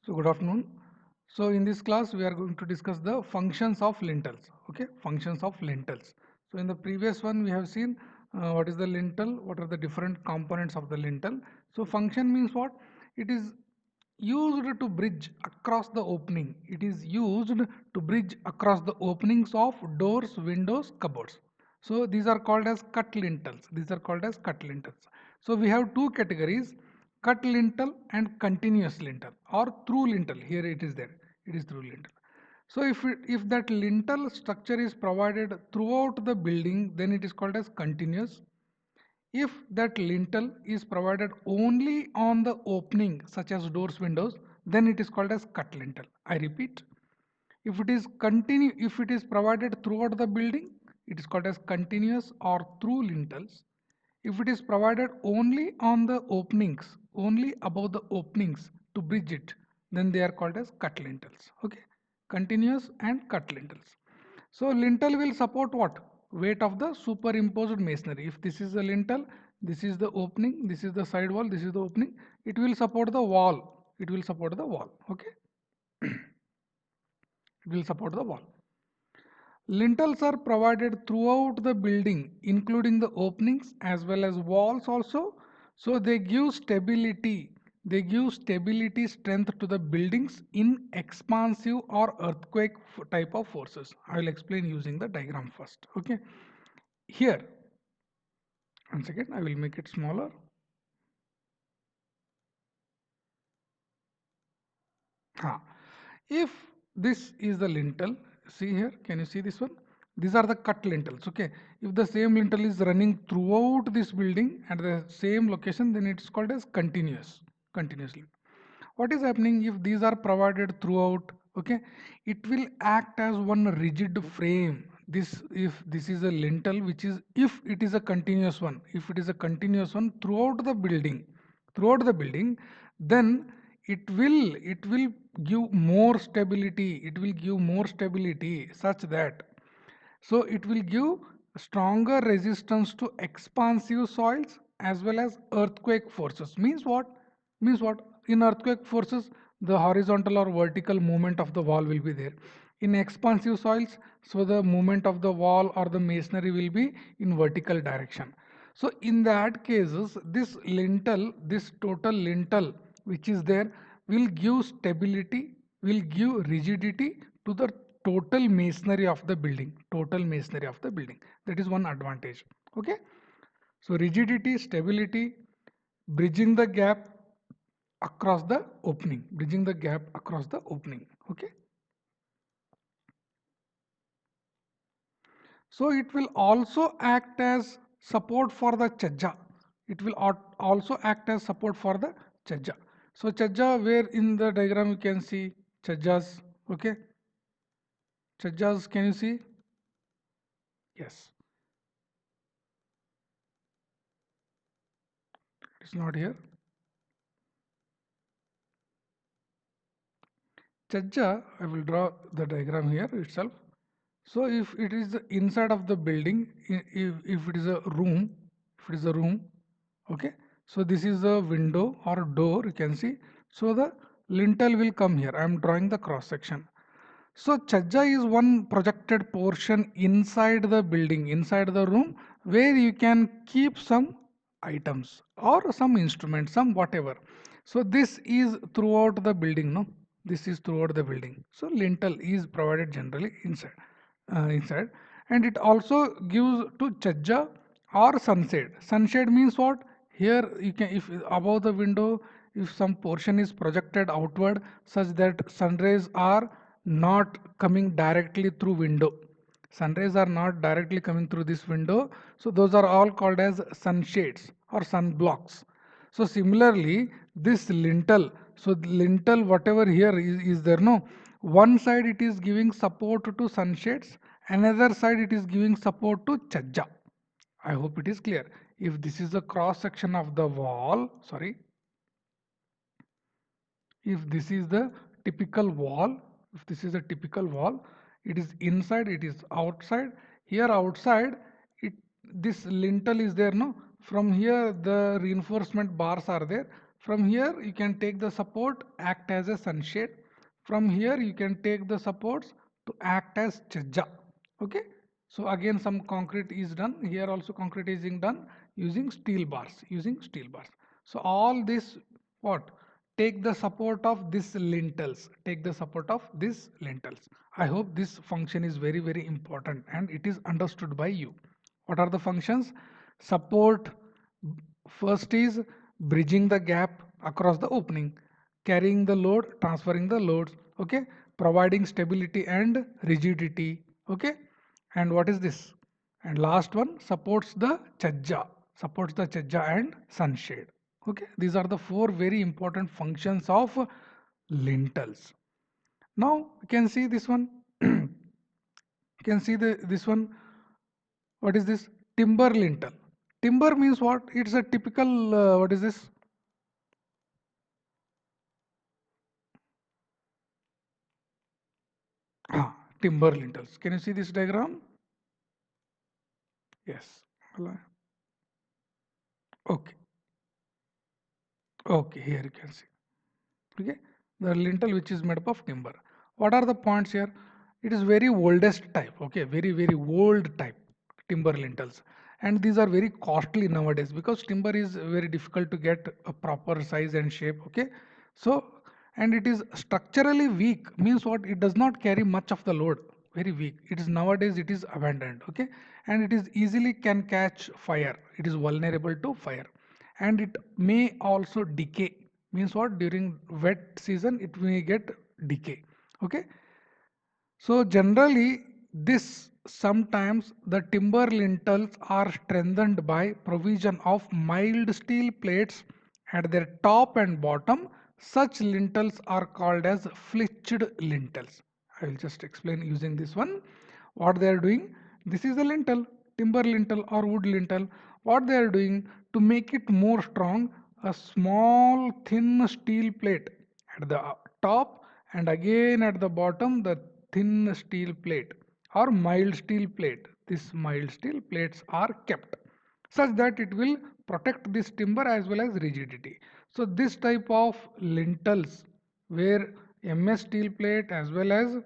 So good afternoon. So in this class we are going to discuss the functions of lintels. Okay, functions of lintels. So in the previous one we have seen what is the lintel, what are the different components of the lintel. So function means what? It is used to bridge across the opening. It is used to bridge across the openings of doors, windows, cupboards. So these are called as cut lintels. These are called as cut lintels. So we have two categories: cut lintel and continuous lintel, or through lintel. Here it is there. It is through lintel. So if that lintel structure is provided throughout the building, then it is called as continuous. If that lintel is provided only on the opening, such as doors, windows, then it is called as cut lintel. I repeat, if it is provided throughout the building, it is called as continuous or through lintels. If it is provided only on the openings, only above the openings to bridge it, then they are called as cut lintels. Okay, continuous and cut lintels. So lintel will support what? Weight of the superimposed masonry. If this is the lintel, this is the opening, this is the side wall, this is the opening, it will support the wall. It will support the wall. Okay, it will support the wall. Lintels are provided throughout the building, including the openings as well as walls also. So they give stability. They give stability strength to the buildings in expansive or earthquake type of forces. I will explain using the diagram first. Okay. Here, once again, I will make it smaller. If this is the lintel, see here, can you see this one? These are the cut lintels. Okay, if the same lintel is running throughout this building at the same location, then it's called as continuously. What is happening if these are provided throughout? Okay, it will act as one rigid frame. This, if this is a lintel, which is, if it is a continuous one, if it is a continuous one throughout the building, then it will give more stability. It will give more stability such that, so it will give stronger resistance to expansive soils as well as earthquake forces. Means what? Means what? In earthquake forces, the horizontal or vertical movement of the wall will be there. In expansive soils, so the movement of the wall or the masonry will be in vertical direction. So in that cases, this lintel, this total lintel which is there, will give stability, will give rigidity to the total masonry of the building. Total masonry of the building. That is one advantage. Okay. So rigidity, stability, bridging the gap across the opening. Bridging the gap across the opening. Okay. So it will also act as support for the chajja. It will also act as support for the chajja. So chajja, where in the diagram you can see chajjas. Okay, chajjas, can you see? Yes, it's not here. Chajja, I will draw the diagram here itself. So if it is inside of the building, if it is a room, if it is a room, okay. So this is a window or door, you can see. So the lintel will come here. I am drawing the cross section. So chajja is one projected portion inside the building, inside the room, where you can keep some items or some instruments, some whatever. So this is throughout the building, no? This is throughout the building. So lintel is provided generally inside, and it also gives to chajja or sunshade. Sunshade means what? Here you can, if above the window, if some portion is projected outward such that sun rays are not coming directly through window. Sun rays are not directly coming through this window. So those are all called as sunshades or sun blocks. So similarly, this lintel, so the lintel whatever here is there, no? One side it is giving support to sunshades, another side it is giving support to chajja. I hope it is clear. If this is a cross section of the wall, sorry, if this is the typical wall, if this is a typical wall, it is inside, it is outside. Here outside, it, this lintel is there, no? From here the reinforcement bars are there. From here you can take the support, act as a sunshade. From here you can take the supports to act as chajja. Okay, so again some concrete is done. Here also concrete is being done using steel bars, so all this what, take the support of this lintels, take the support of this lintels. I hope this function is very very important and it is understood by you. What are the functions? Support, first is bridging the gap across the opening, carrying the load, transferring the loads, okay, providing stability and rigidity, okay. And what is this? And last one, supports the chajja, and sunshade. Okay, these are the four very important functions of lintels. Now you can see this one. You can see this one. What is this? Timber lintel. Timber means what? It's a typical what is this? Timber lintels. Can you see this diagram? Yes. Okay. Okay, here you can see. Okay, the lintel which is made up of timber. What are the points here? It is very oldest type. Okay, very very old type timber lintels, and these are very costly nowadays because timber is very difficult to get a proper size and shape. Okay, so and it is structurally weak, means what, it does not carry much of the load, very weak. It is nowadays it is abandoned. Okay, and it is easily can catch fire, it is vulnerable to fire, and it may also decay, means what, during wet season it may get decay. Okay, so generally this sometimes the timber lintels are strengthened by provision of mild steel plates at their top and bottom. Such lintels are called as flitched lintels. I will just explain using this one what they are doing. This is the lintel, timber lintel or wood lintel. What they are doing to make it more strong, a small thin steel plate at the top and again at the bottom the thin steel plate or mild steel plate. These mild steel plates are kept such that it will protect this timber as well as rigidity. So this type of lintels where MS steel plate as well as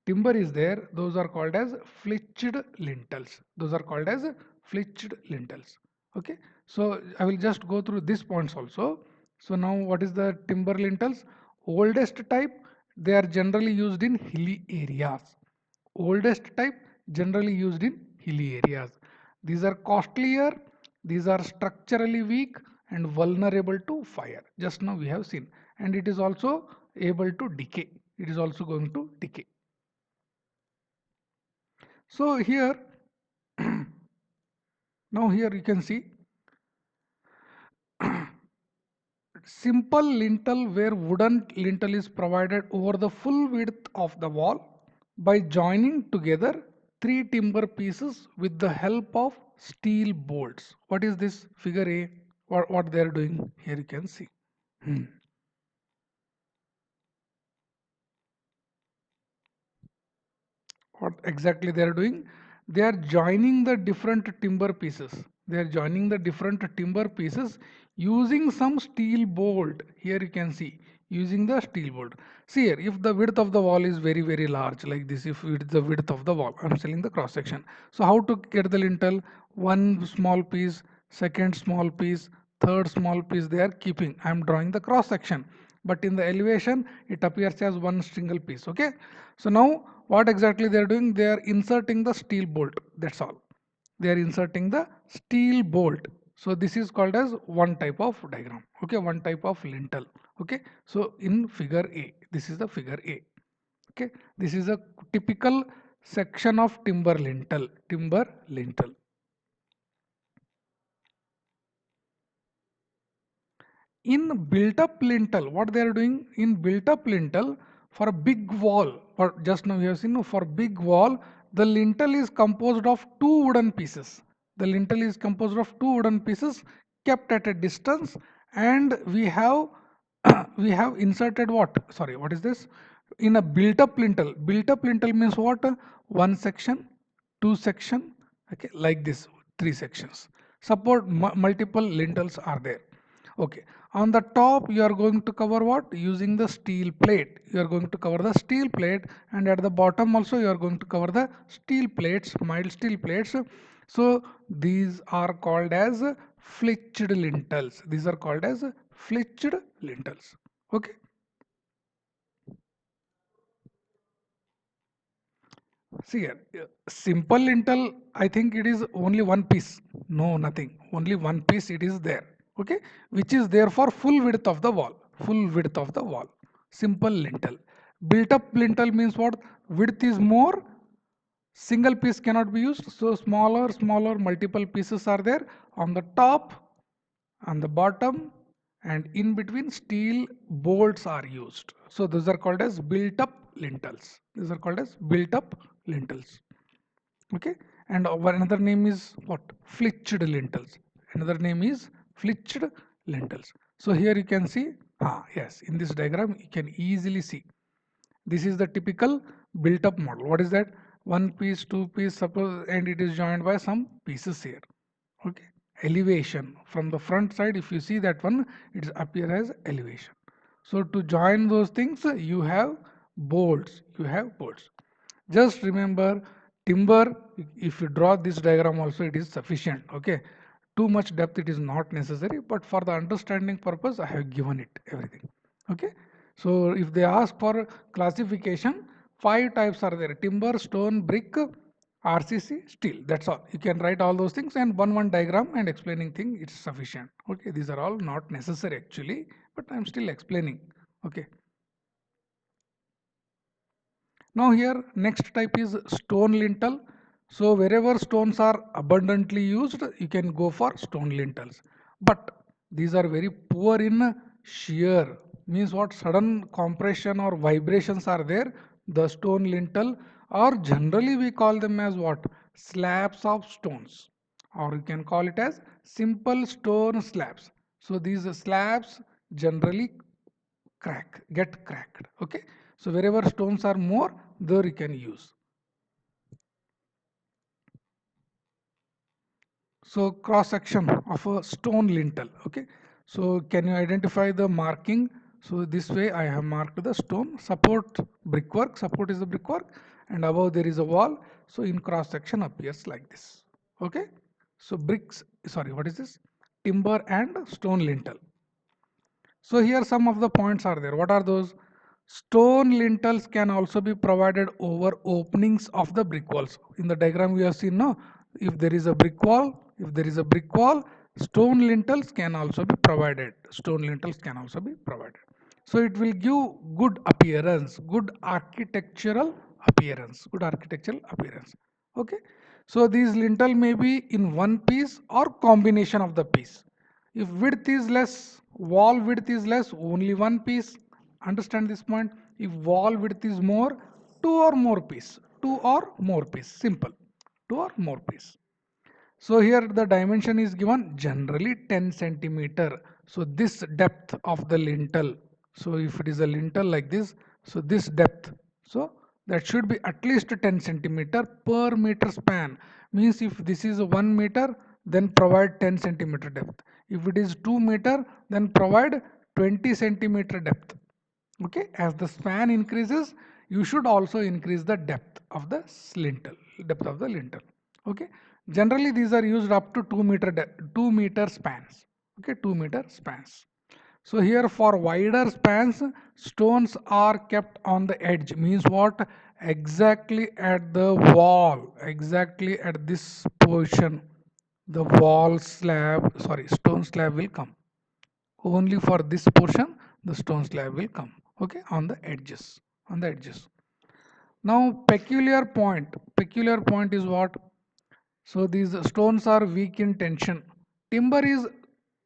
timber is there, those are called as flitched lintels. Those are called as flitched lintels. Okay, so I will just go through these points also. So now what is the timber lintels? Oldest type, they are generally used in hilly areas. Oldest type generally used in hilly areas. These are costlier, these are structurally weak and vulnerable to fire. Just now we have seen, and it is also able to decay. It is also going to decay. So here, now here you can see simple lintel where wooden lintel is provided over the full width of the wall by joining together three timber pieces with the help of steel bolts. What is this figure A? What they are doing here you can see. What exactly they are doing? They are joining the different timber pieces. They are joining the different timber pieces using some steel bolt. Here you can see using the steel bolt. See here, if the width of the wall is very very large like this, if it is the width of the wall, I'm selling the cross section. So how to get the lintel? One small piece, second small piece, third small piece they are keeping. I'm drawing the cross section, but in the elevation it appears as one single piece. Okay, so now what exactly they are doing? They are inserting the steel bolt, that's all. They are inserting the steel bolt. So this is called as one type of diagram. Okay, one type of lintel. Okay, so in figure A, this is the figure A. Okay, this is a typical section of timber lintel. In built up lintel, what they are doing in built up lintel, for a big wall, for just now we have seen, no, for big wall the lintel is composed of two wooden pieces. The lintel is composed of two wooden pieces kept at a distance, and we have we have inserted what, sorry, what is this? In a built up lintel, means what? One section, two section, okay, like this, three sections. Support multiple lintels are there. Okay, On the top, you are going to cover what? Using the steel plate. You are going to cover the steel plate, and at the bottom also you are going to cover the steel plates, mild steel plates. So these are called as flitched lintels. These are called as flitched lintels. Okay. See here, simple lintel, I think it is only one piece. No, nothing. Only one piece it is there. Okay, which is there for full width of the wall. Full width of the wall. Simple lintel. Built up lintel means what? Width is more. Single piece cannot be used. So smaller multiple pieces are there on the top, on the bottom, and in between steel bolts are used. So those are called as built up lintels. These are called as built up lintels. Okay, and another name is what? Flitched lintels. Another name is flitched lintels. So here you can see, yes, in this diagram you can easily see. This is the typical built up model. What is that? One piece, two piece, suppose, and it is joined by some pieces here. Okay, elevation from the front side, if you see that one, it is appear as elevation. So to join those things, you have bolts. You have bolts. Just remember, timber, if you draw this diagram also, it is sufficient. Okay, too much depth it is not necessary, but for the understanding purpose I have given it everything. Okay, so if they ask for classification, 5 types are there: timber, stone, brick, RCC, steel. That's all. You can write all those things, and one diagram and explaining thing, it's sufficient. Okay, these are all not necessary actually, but I'm still explaining. Okay. Now here next type is stone lintel. So wherever stones are abundantly used, you can go for stone lintels. But these are very poor in shear. Means what? Sudden compression or vibrations are there. The stone lintel, or generally we call them as what? Slabs of stones, or you can call it as simple stone slabs. So these slabs generally get cracked. Okay, so wherever stones are more, there you can use. So cross section of a stone lintel. Okay, so can you identify the marking? So this way I have marked the stone support, brickwork. Support is the brickwork, and above there is a wall. So in cross section appears like this. Okay, so bricks, sorry, what is this? Timber and stone lintel. So here some of the points are there. What are those? Stone lintels can also be provided over openings of the brick walls. In the diagram we have seen, no, if there is a brick wall, stone lintels can also be provided. Stone lintels can also be provided. So it will give good appearance, good architectural appearance, good architectural appearance. Okay. So these lintel may be in one piece or combination of the piece. If width is less, wall width is less, only one piece. Understand this point. If wall width is more, two or more piece. Two or more piece. Simple. Two or more piece. So here the dimension is given generally 10 centimeter. So this depth of the lintel. So if it is a lintel like this, so this depth. So that should be at least 10 centimeter per meter span. Means if this is 1 meter, then provide 10 centimeter depth. If it is 2 meter, then provide 20 centimeter depth. Okay, as the span increases, you should also increase the depth of the lintel, depth of the lintel. Okay, generally these are used up to 2 meter spans. Okay, 2 meter spans. So here for wider spans, stones are kept on the edge. Means what? Exactly at the wall, exactly at this position, the wall slab, sorry, stone slab will come. Only for this portion the stone slab will come. Okay, on the edges, on the edges. Now peculiar point is what? So these stones are weak in tension, timber is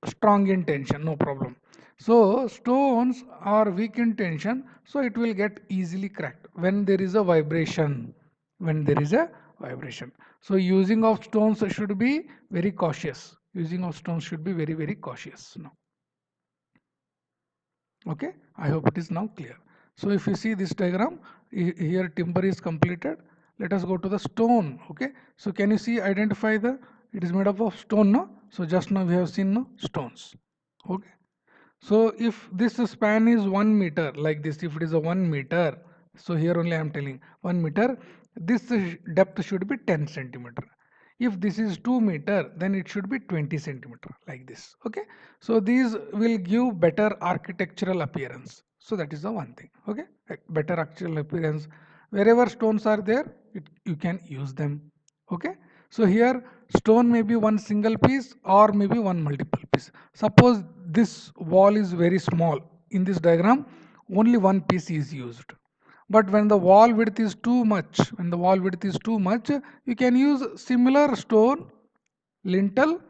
strong in tension, no problem. So stones are weak in tension, so it will get easily cracked when there is a vibration, when there is a vibration. So using of stones should be very cautious, using of stones should be very cautious now. Okay, I hope it is now clear. So if you see this diagram, here timber is completed. Let us go to the stone. Okay, so can you see, identify the, it is made up of stone, no? So just now we have seen, no, stones. Okay, So if this span is 1 meter like this, if it is a 1 meter, so here only I am telling 1 meter, this depth should be 10 centimeter. If this is 2 meter, then it should be 20 centimeter like this. Okay. So these will give better architectural appearance. So that is the one thing. Okay. Better architectural appearance. Wherever stones are there, you can use them. Okay. So here stone may be one single piece or maybe one multiple piece. Suppose this wall is very small. In this diagram, only one piece is used. But when the wall width is too much, you can use similar stone lintel,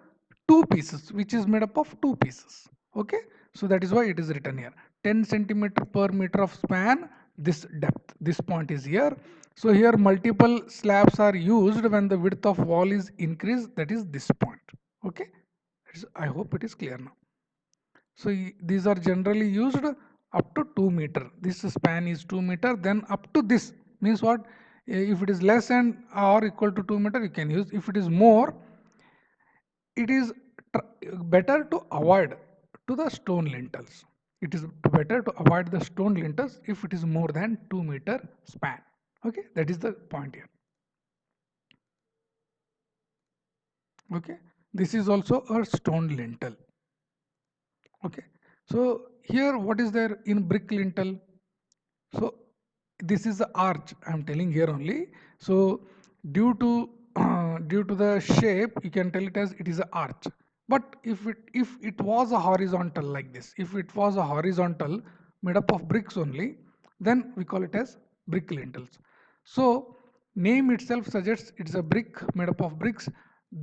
two pieces, which is made up of two pieces. Okay, so that is why it is written here 10 centimeter per meter of span, this depth, this point is here. So here multiple slabs are used when the width of wall is increased, that is this point. Okay, I hope it is clear now. So these are generally used up to 2 meter. This span is 2 meter. Then up to this means what? If it is less than or equal to 2 meter, you can use. If it is more, it is better to avoid to the stone lintels. It is better to avoid the stone lintels if it is more than 2 meter span. Okay, that is the point here. Okay, this is also a stone lintel. Okay, so here what is there in brick lintel? So this is the arch I am telling here only. So due to due to the shape, you can tell it as it is an arch. But if it was a horizontal like this, if it was a horizontal made up of bricks only, then we call it as brick lintels. So name itself suggests it's a brick made up of bricks.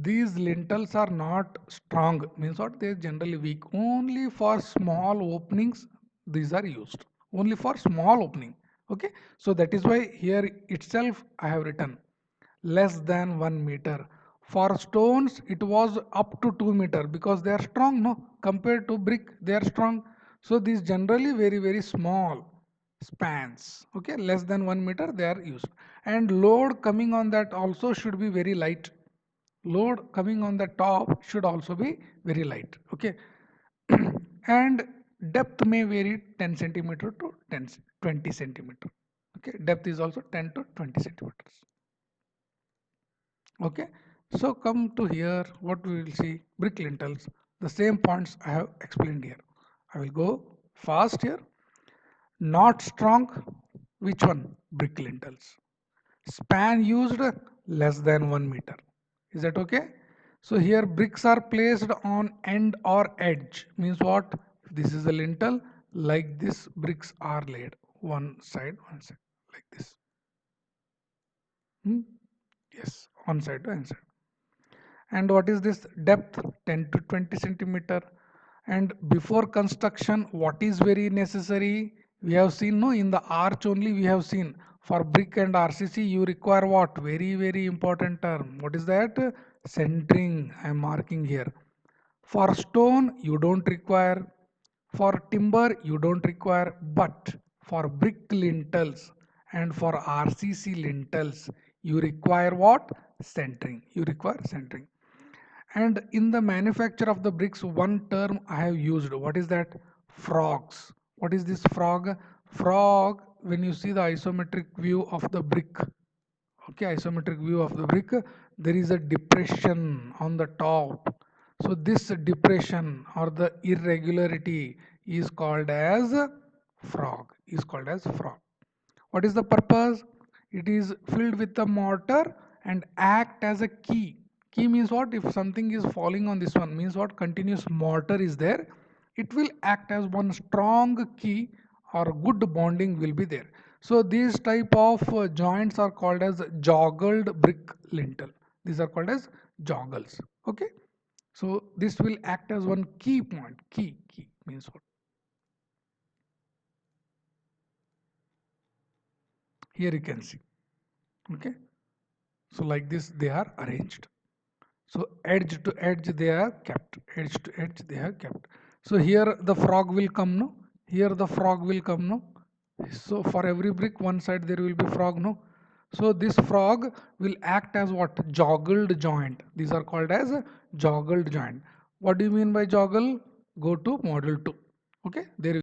These lintels are not strong, means what? They are generally weak. Only for small openings these are used. Only for small opening. Okay, so that is why here itself I have written less than 1 meter. For stones it was up to 2 meter because they are strong, no, compared to brick they are strong. So these generally very small spans, okay, less than 1 meter they are used. And load coming on that also should be very light. Load coming on the top should also be very light. Okay, and depth may vary 10 centimeter to 10 20 centimeter. Okay, depth is also 10 to 20 centimeters. Okay, so come to here, what we will see, brick lintels, the same points I have explained here. I will go fast here. Not strong, which one? Brick lintels. Span used less than 1 meter. Is that okay? So here bricks are placed on end or edge, means what? If this is a lintel, like this bricks are laid one side like this. Yes, one side to inside. And what is this depth? 10 to 20 centimeter. And before construction, what is very necessary? We have seen, no, in the arch only we have seen. For brick and RCC you require what? Very important term. What is that? Centering. I am marking here. For stone you don't require, for timber you don't require, but for brick lintels and for RCC lintels you require what? Centering. You require centering. And in the manufacture of the bricks, one term I have used. What is that? Frogs. What is this frog? Frog, when you see the isometric view of the brick, okay, isometric view of the brick, there is a depression on the top. So this depression or the irregularity is called as frog, What is the purpose? It is filled with the mortar and act as a key. Key means what? If something is falling on this one, means what? Continuous mortar is there, it will act as one strong key, or good bonding will be there. So these type of joints are called as joggled brick lintel. These are called as joggles. Okay, so this will act as one key point. Key means what? Here you can see. Okay, so like this they are arranged. So edge to edge they are kept, edge to edge they are kept. So here the frog will come, no, here the frog will come, no. So for every brick one side there will be frog, no. So this frog will act as what? Joggled joint. These are called as a joggled joint. What do you mean by joggle? Go to model 2. Okay, there